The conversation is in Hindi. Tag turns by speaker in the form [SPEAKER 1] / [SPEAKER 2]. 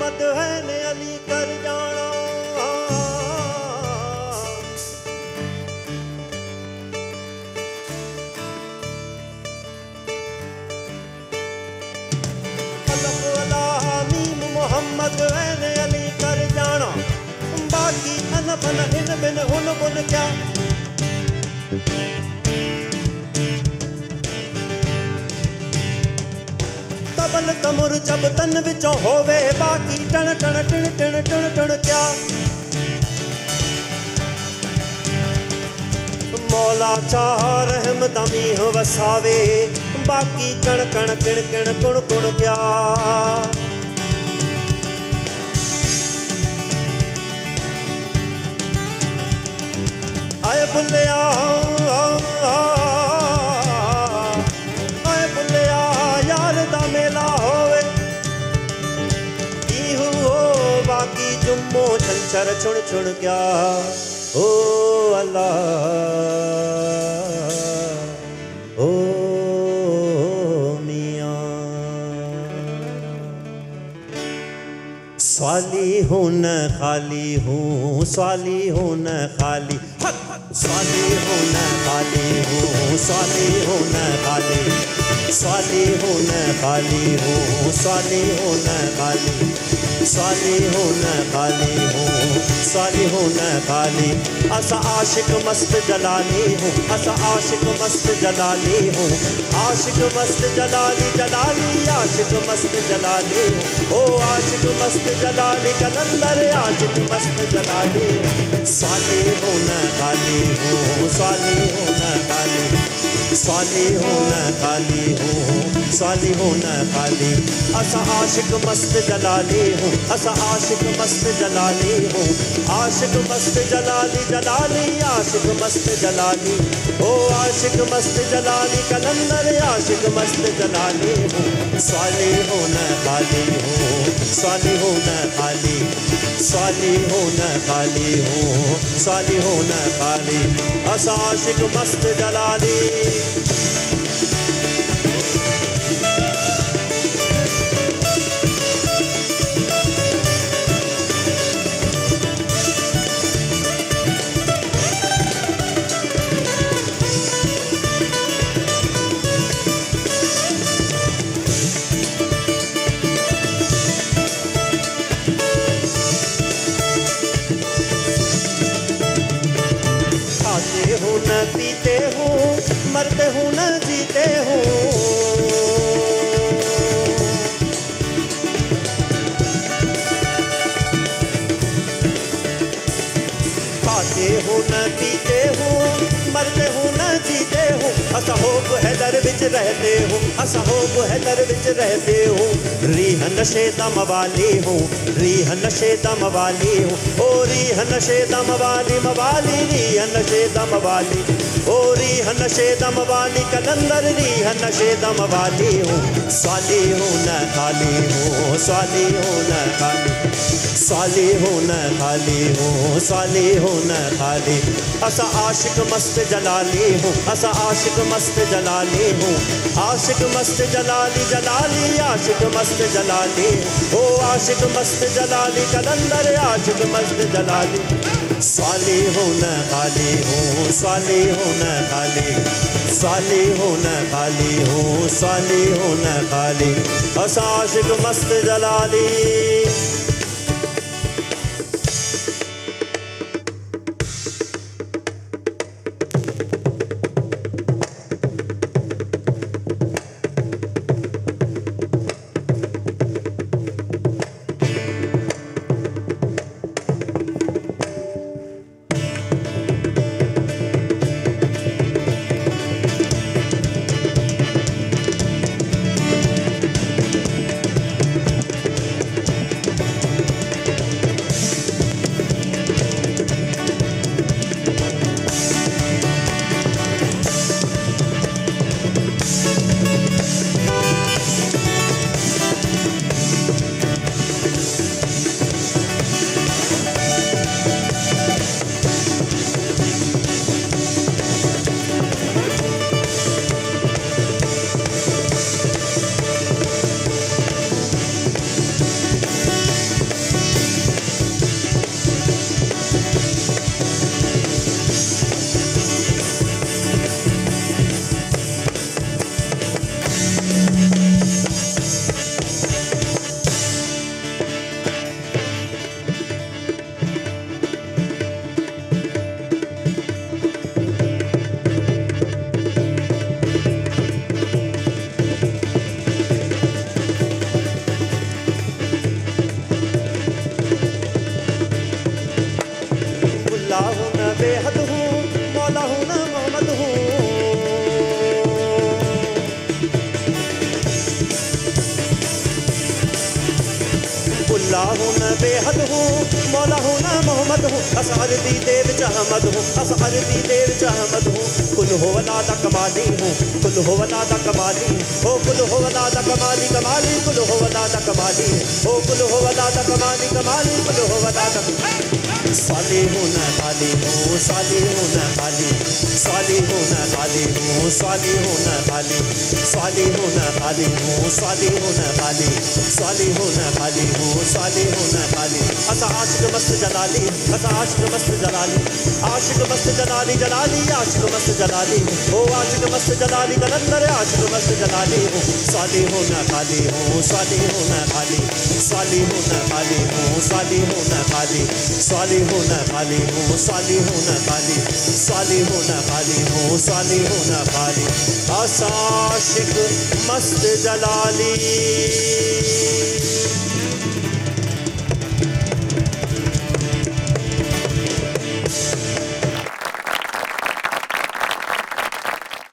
[SPEAKER 1] मुहम्मद है ने अली कर जाना। अलफ लाम मीम मुहम्मद है ने अली कर जाना। बाकी अन बन इन बिन उन बुन क्या। तबल तमुर जब तन विचों होवे बाकी टण टण टण टण टण टण क्या। मौला चाह रहम दमी हो वसावे बाकी कण कण किण किण कुण कुण क्या। आए बुल्लिया जुम्मो छंछर छुण छुण क्या। ओ अल्लाह ओ मियां। स्वाली हूँ न खाली हूँ स्वाली हूँ न खाली। स्वाली हूँ न खाली हूँ स्वाली हूँ न खाली। स्वाली हूँ न खाली हूँ स्वाली हूँ न खाली। स्वाली हूँ न खाली हूँ स्वाली हूँ न खाली। असा आशिक मस्त जलाली हूँ असा आशिक मस्त जलाली हूँ। आशिक मस्त जलाली जलाली आशिक मस्त जलाली हूँ। ओ आशिक मस्त जलाली कलंदर आशिक मस्त जलाली। स्वाली हूँ न खाली हूँ स्वाली हूँ न खाली। स्वाली हूँ न खाली हूँ स्वाली हूँ न खाली। असा आशिक मस्त जलाली हूँ असा आशिक मस्त जलाली हूँ। आशिक मस्त जलाली जलाली आशिक मस्त जलाली। ओ आशिक मस्त जलाली कलंदर आशिक मस्त जलाली हूँ। स्वाली हूँ न खाली हूँ स्वाली हूँ न खाली। स्वाली हूँ न खाली हूँ स्वाली हूँ न खाली। असा आशिक मस्त जलाली। पीते हूँ मरते हूँ न जीते हूँ। खाते हूँ न पीते हूँ मरते हूँ न जीते हूँ। असा होब है दर विच रहते हूँ असा होब है दर विच रहते हूँ। रीह नशे दम वाली हूँ रीह नशे दम वाली हूँ। ओ रीह नशे दम वाली मवाली रीह नशे दम वाली। ओ रीह नशे दम वाली कलंदर रीह नशे दम वाली हूँ। स्वाली हूँ न खाली हूँ स्वाली हूँ न खाली। स्वाली हूँ न खाली हूँ स्वाली हूँ न खाली। असा आशिक मस्त जलाली हूँ असा आशिक मस्त जलाली हूँ। आशिक मस्त जलाली जलाली आशिक मस्त जलाली। ओ आशिक मस्त जलाली कलंदर आशिक मस्त जलाली। स्वाली हूँ न खाली हूँ स्वाली हूँ न खाली। स्वाली हूँ न खाली हूँ स्वाली हूँ न खाली। असा आशिक मस्त जलाली। अस अरबी देव जहमद हूँ, अस अरबी देव जहमद हूँ। कुल हो वलादा कमाली हूँ, कुल हो वलादा कमाली, ओ कुल हो वलादा कमाली कमाली, कुल हो वलादा कमाली, ओ कुल हो वलादा कमाली कमाली, कुल हो वलादा। साली हूँ न खाली हूँ, साली हूँ न खाली, साली हूँ न खाली हूँ, साली हूँ न खाली, साली हूँ न खाली हूँ, साली हूँ न खाली, साली हूँ न खाली हूँ, साली हूँ न खाली। अस आशिक मस्त जलाली, अस आशिक मस्त जलाली, आशिक मस्त जलाली जलाली, आशिक मस्त जलाली, ओ आशिक मस्त जलाली कलंदर, आशिक मस्त जलाली हूँ। साली हूँ न खाली हूँ, साली हूँ न खाली, साली हूँ न खाली हूँ, साली हूँ न खाली, साली हूँ न खाली हूँ, साली हूँ न खाली, साली हूँ न खाली हूँ, साली हूँ न खाली। अस आशिक मस्त जलाली।